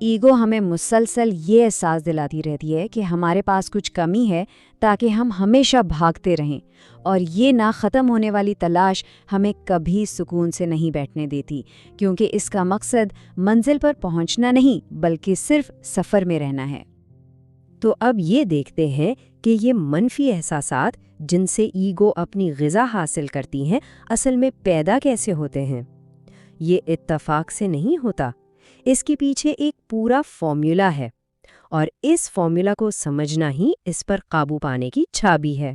Ego ہمیں مسلسل یہ احساس دلاتی رہتی ہے کہ ہمارے پاس کچھ کمی ہے تاکہ ہم ہمیشہ بھاگتے رہیں، اور یہ نہ ختم ہونے والی تلاش ہمیں کبھی سکون سے نہیں بیٹھنے دیتی، کیونکہ اس کا مقصد منزل پر پہنچنا نہیں بلکہ صرف سفر میں رہنا ہے۔ تو اب یہ دیکھتے ہیں کہ یہ منفی احساسات جن سے ایگو اپنی غذا حاصل کرتی ہیں اصل میں پیدا کیسے ہوتے ہیں۔ یہ اتفاق سے نہیں ہوتا، اس کے پیچھے ایک پورا فارمولا ہے، اور اس فارمولا کو سمجھنا ہی اس پر قابو پانے کی چابی ہے۔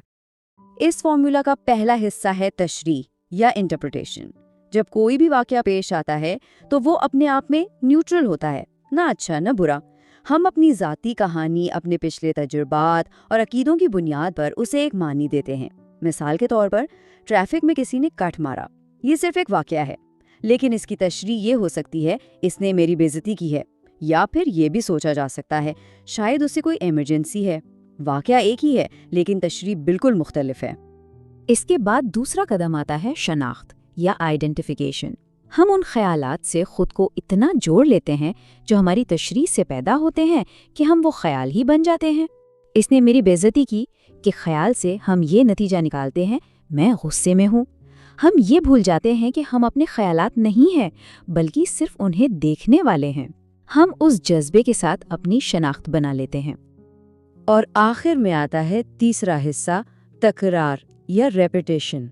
اس فارمولا کا پہلا حصہ ہے تشریح یا انٹرپریٹیشن۔ جب کوئی بھی واقعہ پیش آتا ہے تو وہ اپنے آپ میں نیوٹرل ہوتا ہے، نہ اچھا نہ برا۔ ہم اپنی ذاتی کہانی، اپنے پچھلے تجربات اور عقیدوں کی بنیاد پر اسے ایک معنی دیتے ہیں۔ مثال کے طور پر ٹریفک میں کسی نے کٹ مارا، یہ صرف ایک واقعہ ہے، لیکن اس کی تشریح یہ ہو سکتی ہے اس نے میری بے عزتی کی ہے، یا پھر یہ بھی سوچا جا سکتا ہے شاید اسے کوئی ایمرجنسی ہے۔ واقعہ ایک ہی ہے لیکن تشریح بالکل مختلف ہے۔ اس کے بعد دوسرا قدم آتا ہے شناخت یا آئیڈینٹیفیکیشن۔ ہم ان خیالات سے خود کو اتنا جوڑ لیتے ہیں جو ہماری تشریح سے پیدا ہوتے ہیں کہ ہم وہ خیال ہی بن جاتے ہیں۔ اس نے میری بے عزتی کی کہ خیال سے ہم یہ نتیجہ نکالتے ہیں میں غصے میں ہوں۔ ہم یہ بھول جاتے ہیں کہ ہم اپنے خیالات نہیں ہیں بلکہ صرف انہیں دیکھنے والے ہیں۔ ہم اس جذبے کے ساتھ اپنی شناخت بنا لیتے ہیں۔ اور آخر میں آتا ہے تیسرا حصہ، تکرار یا ریپیٹیشن۔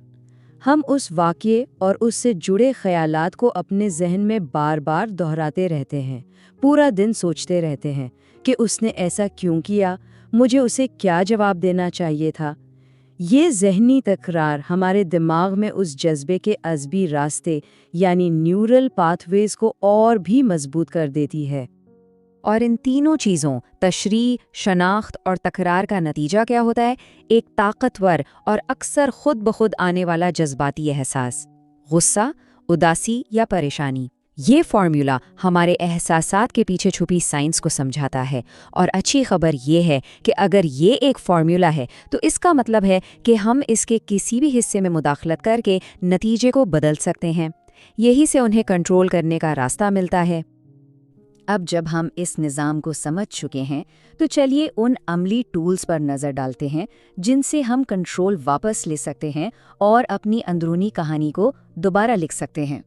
ہم اس واقعے اور اس سے جڑے خیالات کو اپنے ذہن میں بار بار دہراتے رہتے ہیں، پورا دن سوچتے رہتے ہیں کہ اس نے ایسا کیوں کیا، مجھے اسے کیا جواب دینا چاہیے تھا۔ یہ ذہنی تکرار ہمارے دماغ میں اس جذبے کے عصبی راستے یعنی نیورل پاتھ ویز کو اور بھی مضبوط کر دیتی ہے۔ اور ان تینوں چیزوں تشریح، شناخت اور تکرار کا نتیجہ کیا ہوتا ہے؟ ایک طاقتور اور اکثر خود بخود آنے والا جذباتی احساس، غصہ، اداسی یا پریشانی۔ یہ فارمولا ہمارے احساسات کے پیچھے چھپی سائنس کو سمجھاتا ہے، اور اچھی خبر یہ ہے کہ اگر یہ ایک فارمولا ہے تو اس کا مطلب ہے کہ ہم اس کے کسی بھی حصے میں مداخلت کر کے نتیجے کو بدل سکتے ہیں۔ یہی سے انہیں کنٹرول کرنے کا راستہ ملتا ہے۔ اب جب ہم اس نظام کو سمجھ چکے ہیں تو چلیے ان عملی ٹولز پر نظر ڈالتے ہیں جن سے ہم کنٹرول واپس لے سکتے ہیں اور اپنی اندرونی کہانی کو دوبارہ لکھ سکتے ہیں۔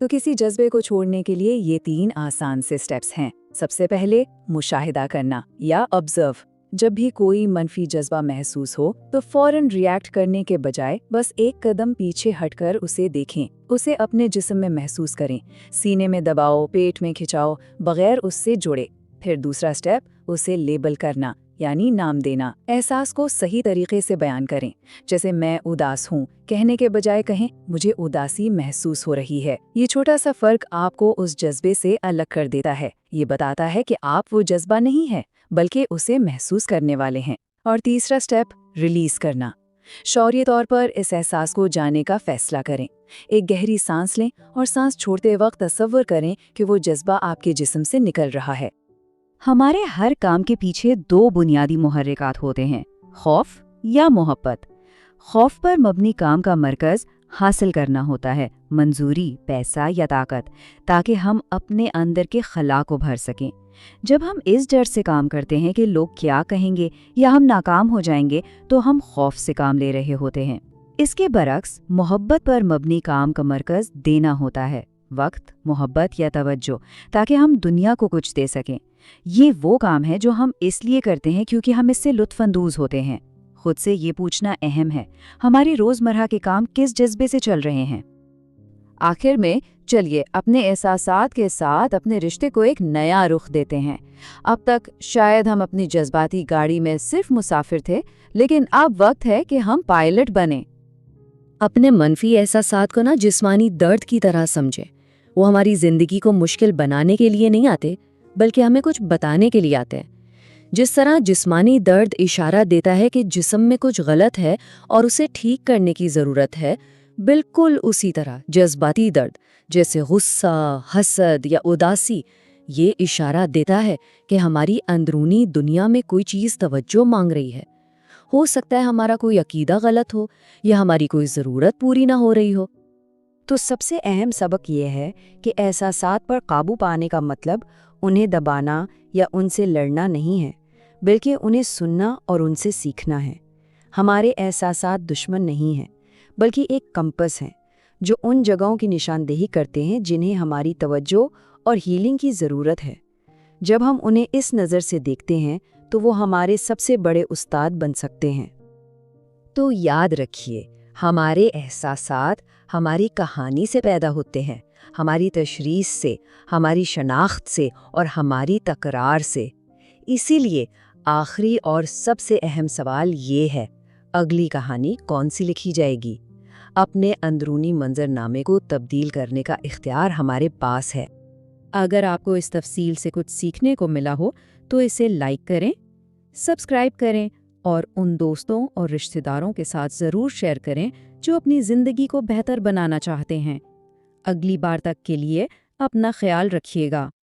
تو کسی جذبے کو چھوڑنے کے لیے یہ 3 آسان سے سٹیپس ہیں۔ سب سے پہلے مشاہدہ کرنا یا آبزرو۔ جب بھی کوئی منفی جذبہ محسوس ہو تو فوراً ریئیکٹ کرنے کے بجائے بس ایک قدم پیچھے ہٹ کر اسے دیکھیں، اسے اپنے جسم میں محسوس کریں، سینے میں دباؤ، پیٹ میں کھچاؤ، بغیر اس سے جڑے۔ پھر دوسرا سٹیپ، اسے لیبل کرنا یعنی نام دینا۔ احساس کو صحیح طریقے سے بیان کریں، جیسے میں اداس ہوں کہنے کے بجائے کہیں مجھے اداسی محسوس ہو رہی ہے۔ یہ چھوٹا سا فرق آپ کو اس جذبے سے الگ کر دیتا ہے۔ یہ بتاتا ہے کہ آپ وہ جذبہ نہیں ہیں بلکہ اسے محسوس کرنے والے ہیں۔ اور تیسرا سٹیپ، ریلیز کرنا۔ شعوری طور پر اس احساس کو جانے کا فیصلہ کریں۔ ایک گہری سانس لیں اور سانس چھوڑتے وقت تصور کریں کہ وہ جذبہ آپ کے جسم سے نکل رہا ہے۔ ہمارے ہر کام کے پیچھے 2 بنیادی محرکات ہوتے ہیں، خوف یا محبت۔ خوف پر مبنی کام کا مرکز حاصل کرنا ہوتا ہے، منظوری، پیسہ یا طاقت، تاکہ ہم اپنے اندر کے خلا کو بھر سکیں۔ جب ہم اس ڈر سے کام کرتے ہیں کہ لوگ کیا کہیں گے یا ہم ناکام ہو جائیں گے تو ہم خوف سے کام لے رہے ہوتے ہیں۔ اس کے برعکس محبت پر مبنی کام کا مرکز دینا ہوتا ہے، وقت، محبت یا توجہ، تاکہ ہم دنیا کو کچھ دے سکیں۔ یہ وہ کام ہے جو ہم اس لیے کرتے ہیں کیونکہ ہم اس سے لطف اندوز ہوتے ہیں۔ خود سے یہ پوچھنا اہم ہے، ہمارے روزمرہ کے کام کس جذبے سے چل رہے ہیں؟ آخر میں چلیے اپنے احساسات کے ساتھ اپنے رشتے کو ایک نیا رخ دیتے ہیں۔ اب تک شاید ہم اپنی جذباتی گاڑی میں صرف مسافر تھے، لیکن اب وقت ہے کہ ہم پائلٹ بنیں۔ اپنے منفی احساسات کو جسمانی درد کی طرح سمجھیں۔ وہ ہماری زندگی کو مشکل بنانے کے لیے نہیں آتے بلکہ ہمیں کچھ بتانے کے لیے آتے ہیں۔ جس طرح جسمانی درد اشارہ دیتا ہے کہ جسم میں کچھ غلط ہے اور اسے ٹھیک کرنے کی ضرورت ہے، بالکل اسی طرح جذباتی درد جیسے غصہ، حسد یا اداسی یہ اشارہ دیتا ہے کہ ہماری اندرونی دنیا میں کوئی چیز توجہ مانگ رہی ہے۔ ہو سکتا ہے ہمارا کوئی عقیدہ غلط ہو یا ہماری کوئی ضرورت پوری نہ ہو رہی ہو۔ تو سب سے اہم سبق یہ ہے کہ احساسات پر قابو پانے کا مطلب انہیں دبانا یا ان سے لڑنا نہیں ہے، بلکہ انہیں سننا اور ان سے سیکھنا ہے۔ ہمارے احساسات دشمن نہیں ہیں، بلکہ ایک کمپس ہیں جو ان جگہوں کی نشاندہی کرتے ہیں جنہیں ہماری توجہ اور ہیلنگ کی ضرورت ہے۔ جب ہم انہیں اس نظر سے دیکھتے ہیں تو وہ ہمارے سب سے بڑے استاد بن سکتے ہیں۔ تو یاد رکھیے، ہمارے احساسات ہماری کہانی سے پیدا ہوتے ہیں، ہماری تشخیص سے، ہماری شناخت سے اور ہماری تکرار سے۔ اسی لیے آخری اور سب سے اہم سوال یہ ہے، اگلی کہانی کون سی لکھی جائے گی؟ اپنے اندرونی منظرنامے کو تبدیل کرنے کا اختیار ہمارے پاس ہے۔ اگر آپ کو اس تفصیل سے کچھ سیکھنے کو ملا ہو تو اسے لائک کریں، سبسکرائب کریں اور ان دوستوں اور رشتہ داروں کے ساتھ ضرور شیئر کریں جو اپنی زندگی کو بہتر بنانا چاہتے ہیں۔ اگلی بار تک کے لیے اپنا خیال رکھیے گا۔